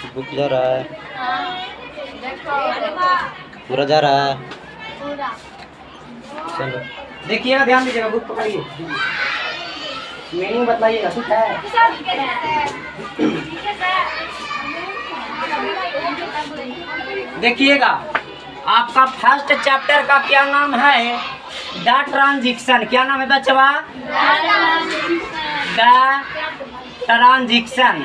Book जा रहा है, पूरा जा रहा है। चलो देखिएगा, ध्यान दीजिएगा, बुक पकड़िए, मीनिंग बताइएगा, ठीक है। देखिएगा, आपका फर्स्ट चैप्टर का क्या नाम है? The transition. क्या नाम है बच्चा? The transition.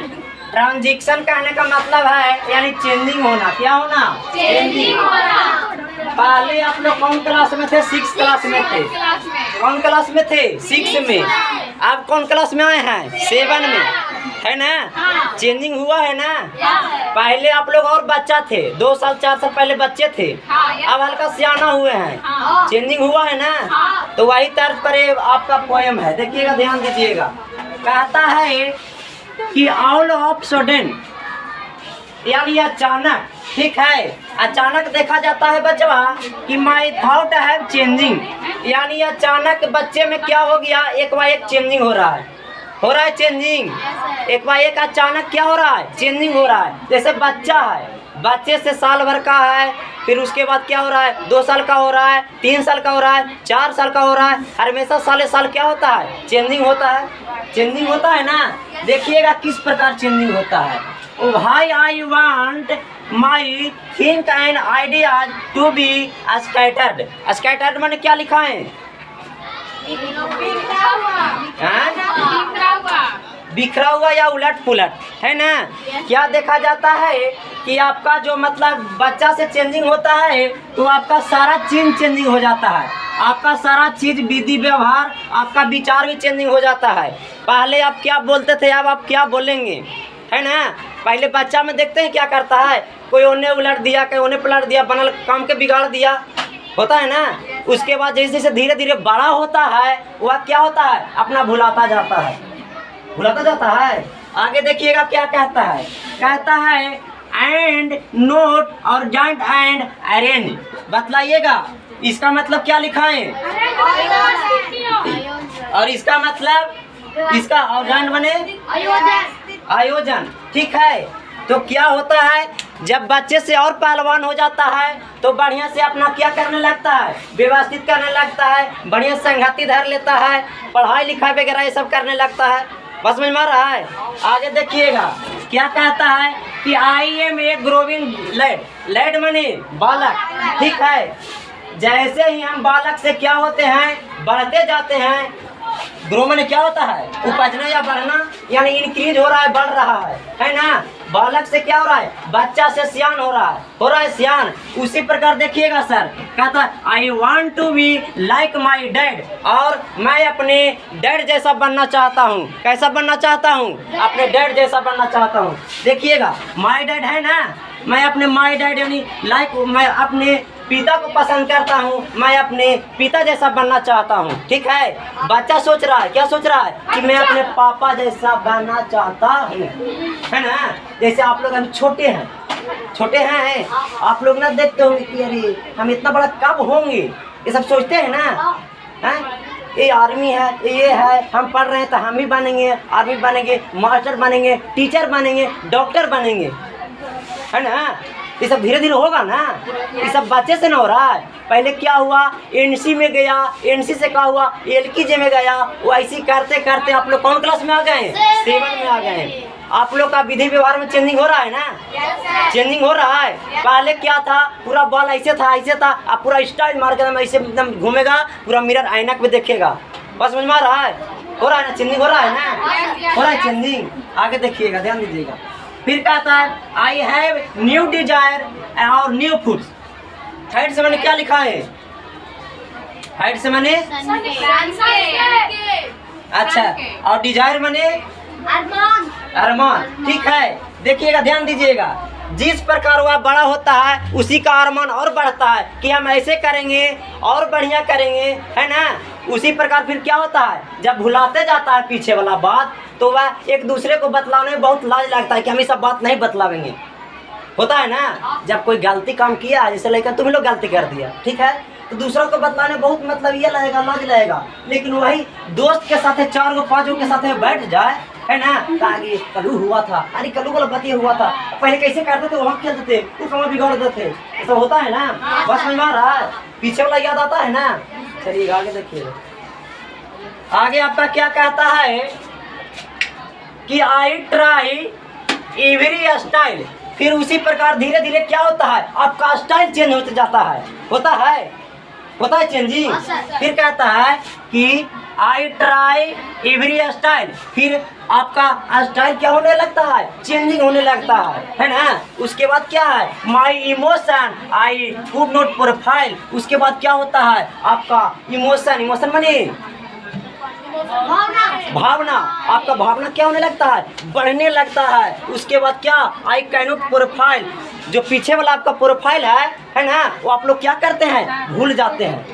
ट्रांजिशन कहने का मतलब है यानी चेंजिंग होना। क्या होना? चेंजिंग होना। पहले आप लोग कौन क्लास में थे? 6 क्लास में थे। कौन क्लास में थे? 6 में। आप कौन क्लास में आए हैं? 7 में, है ना? चेंजिंग हुआ है ना? पहले आप लोग और बच्चा थे, 2 साल 4 साल पहले बच्चे थे, अब हल्का सियाना हुए हैं। चेंजिंग हुआ है ना? तो वही तर्ज पर ये आपका पोएम है। देखिएगा, ध्यान दीजिएगा। कहता है कि ऑल ऑफ सडन यानी अचानक, ठीक है, अचानक देखा जाता है बच्चा कि माई थॉट है चेंजिंग, यानी अचानक बच्चे में क्या हो गया? एक बार एक चेंजिंग हो रहा है, हो रहा है चेंजिंग। एक बार एक अचानक क्या हो रहा है? चेंजिंग हो रहा है। जैसे बच्चा है, बच्चे से साल भर का है, फिर उसके बाद क्या हो रहा है? 2 साल का हो रहा है, 3 साल का हो रहा है, 4 साल का हो रहा है। हमेशा साले साल क्या होता है? चेंजिंग होता है। चेंजिंग होता है ना? देखिएगा किस प्रकार चेंजिंग होता है। ओ भाई, I want my think and ideas to be scattered. Scattered मैंने क्या लिखा है? बिखरा हुआ या उलट पुलट, है ना? क्या देखा जाता है कि आपका जो मतलब बच्चा से चेंजिंग होता है तो आपका सारा चीज चेंजिंग हो जाता है। आपका सारा चीज, विधि व्यवहार, आपका विचार भी चेंजिंग हो जाता है। पहले आप क्या बोलते थे, अब आप क्या बोलेंगे, है ना? पहले बच्चा में देखते हैं क्या करता है, कोई उन्हें उलट दिया, कोई उन्हें पलट दिया, बनल काम के बिगाड़ दिया, होता है ना? उसके बाद जैसे जैसे धीरे धीरे बड़ा होता है वह क्या होता है? अपना भुलाता जाता है, भुलाता जाता है। आगे देखिएगा क्या कहता है। कहता है एंड नोट और जॉइंट एंड अरेंज। बतलाइएगा इसका मतलब क्या लिखा है? और इसका मतलब, इसका और जॉइंट बने आयोजन, ठीक है। तो क्या होता है, जब बच्चे से और पहलवान हो जाता है तो बढ़िया से अपना क्या करने लगता है? व्यवस्थित करने लगता है, बढ़िया संगति धर लेता है, पढ़ाई लिखाई वगैरह ये सब करने लगता है। बस में मार रहा है। आगे देखिएगा क्या कहता है कि I am a growing lad. Lad माने बालक, ठीक है। जैसे ही हम बालक से क्या होते हैं? बढ़ते जाते हैं। ग्रो माने क्या होता है? उपजना या बढ़ना, यानी इंक्रीज हो रहा है, बढ़ रहा है ना? बालक से क्या हो रहा है? बच्चा से सियान हो रहा है सियान। उसी प्रकार देखिएगा सर, कहता है I want to be like my dad. और मैं अपने डैड जैसा बनना चाहता हूँ। कैसा बनना चाहता हूँ? अपने डैड जैसा बनना चाहता हूँ। देखिएगा, माई डैड है ना, मैं अपने माई डैड यानी लाइक, मैं अपने पिता को पसंद करता हूँ, मैं अपने पिता जैसा बनना चाहता हूँ, ठीक है। बच्चा सोच रहा है, क्या सोच रहा है? कि मैं अपने पापा जैसा बनना चाहता हूँ, है ना? जैसे आप लोग अभी छोटे हैं, आप लोग ना देखते होंगे कि अरे हम इतना बड़ा कब होंगे, ये सब सोचते हैं ना, हैं? ये आर्मी है, ये है, हम पढ़ रहे हैं तो हम भी बनेंगे, आर्मी बनेंगे, मास्टर बनेंगे, टीचर बनेंगे, डॉक्टर बनेंगे, है ना? ये सब धीरे धीरे होगा ना। ये सब बच्चे से ना हो रहा है। पहले क्या हुआ? एनसी में गया, एनसी से क्या हुआ? एलकेजी में गया। वो ऐसी करते करते आप लोग कौन क्लास में आ गए? 7 में आ गए। आप लोग का विधि व्यवहार में चेंजिंग हो रहा है ना? चेंजिंग हो रहा है। पहले क्या था? पूरा बाल ऐसे था, अब पूरा स्टाइल मार के ऐसे एकदम घूमेगा, पूरा मिरर आईना में देखेगा। बस समझ में आ रहा है? हो रहा है ना? चेंजिंग हो रहा है ना? हो रहा है चेंजिंग। आगे देखिएगा, ध्यान दीजिएगा। फिर कहता है आई हैव न्यू डिजायर और न्यू फूड्स। हाइट से मैंने क्या लिखा है? हाइट से मैंने अच्छा, और डिजायर मैंने अरमान, ठीक है। देखिएगा, ध्यान दीजिएगा, जिस प्रकार वह बड़ा होता है उसी का अरमान और बढ़ता है कि हम ऐसे करेंगे और बढ़िया करेंगे, है ना? उसी प्रकार फिर क्या होता है? जब भुलाते जाता है पीछे वाला बात तो वह एक दूसरे को बतलाने में बहुत लाज लगता है कि हम ये सब बात नहीं बतलावेंगे, होता है ना? जब कोई गलती काम किया, जैसे लेकर तुम लोग गलती कर दिया, ठीक है, तो दूसरों को बतलाने बहुत मतलब ये लगेगा, लाज लगेगा। लेकिन वही दोस्त के साथ 4 5 के साथ बैठ जाए है ना। तो आगे कलू हुआ था, अरे कलू वाला बतिया हुआ था, पहले कैसे करते थे वहाँ खेलते थे, उस समय बिगाड़ देते थे, ऐसा होता है ना। बस समझ में आ रहा है, पीछे वाला याद आता है ना। चलिए आगे देखिए, आगे आपका क्या कहता है कि आई ट्राई एवरी स्टाइल। फिर उसी प्रकार धीरे धीरे क्या होता है, आपका स्टाइल चेंज होते जाता है, होता है चेंजिंग। फिर कहता है कि आई ट्राई एवरी स्टाइल, फिर आपका स्टाइल क्या होने लगता है, चेंजिंग होने लगता है ना। उसके बाद क्या है, माई emotion I could not profile. उसके बाद क्या होता है आपका इमोशन माने भावना, आपका भावना क्या होने लगता है, बढ़ने लगता है। उसके बाद क्या, आई कैनॉट प्रोफाइल, जो पीछे वाला आपका प्रोफाइल है ना, वो आप लोग क्या करते हैं, भूल जाते हैं।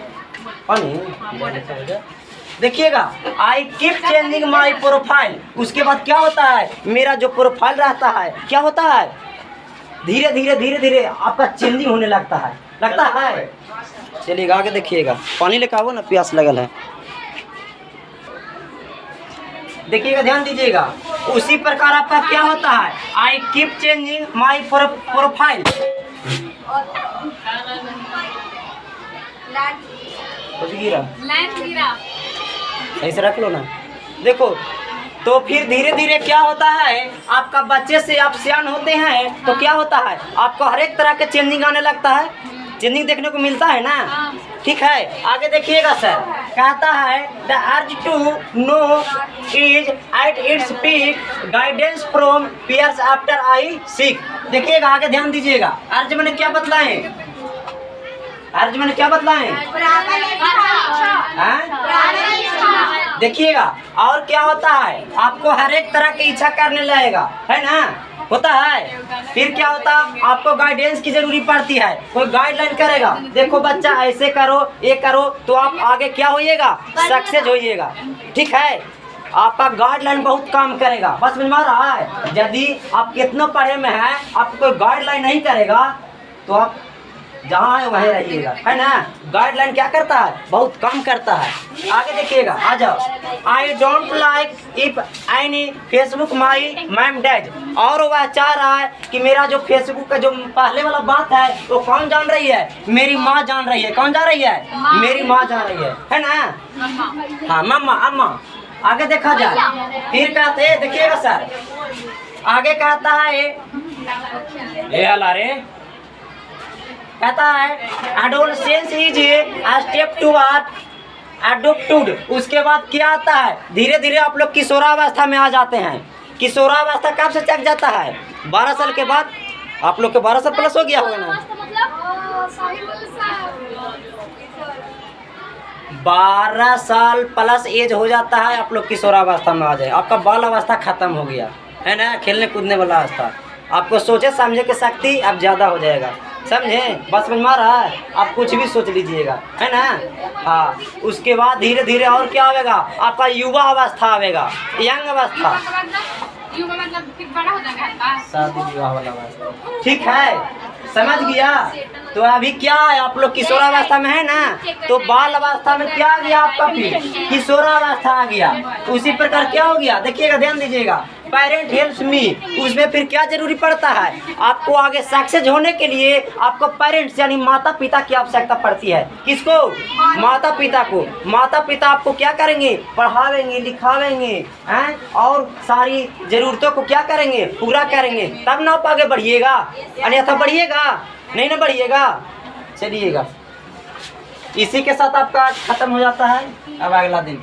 देखिएगा, I keep changing my profile. उसके बाद क्या होता है, मेरा जो प्रोफाइल रहता है क्या होता है, धीरे धीरे आपका चेंजिंग होने लगता है। चलिएगा आगे देखिएगा, पानी लेकर आओ ना, प्यास लगल है। देखिएगा, ध्यान दीजिएगा, उसी प्रकार आपका क्या होता है, I keep changing my profile. ऐसे रख लो ना। देखो, तो फिर धीरे धीरे क्या होता है, आपका बच्चे से आप सियान होते हैं तो क्या होता है, आपको हर एक तरह के चेंजिंग आने लगता है, चेंजिंग देखने को मिलता है ना। ठीक है, आगे देखिएगा सर, कहता है the urge to know is at its peak, guidance from peers after I seek. देखिएगा आगे, ध्यान दीजिएगा, अर्ज मैंने क्या बतलाएं, देखिएगा, और क्या होता है, आपको हर एक तरह की इच्छा करने लगेगा, है ना, होता है। फिर क्या होता है, आपको गाइडेंस की जरूरी पड़ती है, कोई गाइडलाइन करेगा, देखो बच्चा ऐसे करो, ये करो, तो आप आगे क्या होइएगा, सक्सेस होइएगा। ठीक है, आपका गाइडलाइन बहुत काम करेगा। बस समझ में आ रहा है, यदि आप कितना पढ़े में है, आपको कोई गाइडलाइन नहीं करेगा तो आप जहाँ है वहीं रहिएगा, है ना। गाइडलाइन क्या करता है, बहुत काम करता है। आगे देखिएगा, आ जाओ, I don't like if any Facebook my ma'am डैज। और वह चाह रहा है कि मेरा जो फेसबुक का जो पहले वाला बात है वो कौन जान रही है, मेरी माँ जान रही है। कौन जान रही है, मेरी माँ जान रही है ना। हाँ, मम्मा अम्मा। आगे देखा जाए, फिर कहते हैं, देखिएगा सर, आगे कहता है कहता है adolescence is a step toward adulthood. उसके बाद क्या आता है, धीरे धीरे आप लोग किशोरावस्था में आ जाते हैं। किशोरावस्था कब से चक जाता है, 12 साल के बाद। आप लोग के 12 साल प्लस हो गया होगा ना, 12 साल प्लस एज हो जाता है, आप लोग किशोरावस्था में आ जाए। आपका बाल अवस्था खत्म हो गया है ना, खेलने कूदने वाला अवस्था। आपको सोचे समझे की शक्ति अब ज़्यादा हो जाएगा, समझे। बस समझ में आ रहा है, आप कुछ भी सोच लीजिएगा, है ना। हाँ, उसके बाद धीरे धीरे और क्या आवेगा, आपका युवा अवस्था आवेगा, यंग अवस्था, शादी विवाह वाला अवस्था। ठीक है, समझ गया। तो अभी क्या है, आप लोग किशोरावस्था में है ना, तो बाल अवस्था में क्या आ गया आपका, फिर किशोरावस्था आ गया। उसी प्रकार क्या हो गया, देखिएगा, ध्यान दीजिएगा, पेरेंट हेल्प्स मी। उसमें फिर क्या जरूरी पड़ता है, आपको आगे सक्सेस होने के लिए आपको पेरेंट्स यानी माता पिता की आवश्यकता पड़ती है। किसको, माता पिता को। माता पिता आपको क्या करेंगे, पढ़ावेंगे, लिखावेंगे, हैं, और सारी जरूरतों को क्या करेंगे, पूरा करेंगे, तब ना आप आगे बढ़िएगा, अन्यथा बढ़िएगा नहीं ना बढ़िएगा। चलिएगा, इसी के साथ आपका खत्म हो जाता है। अब अगला दिन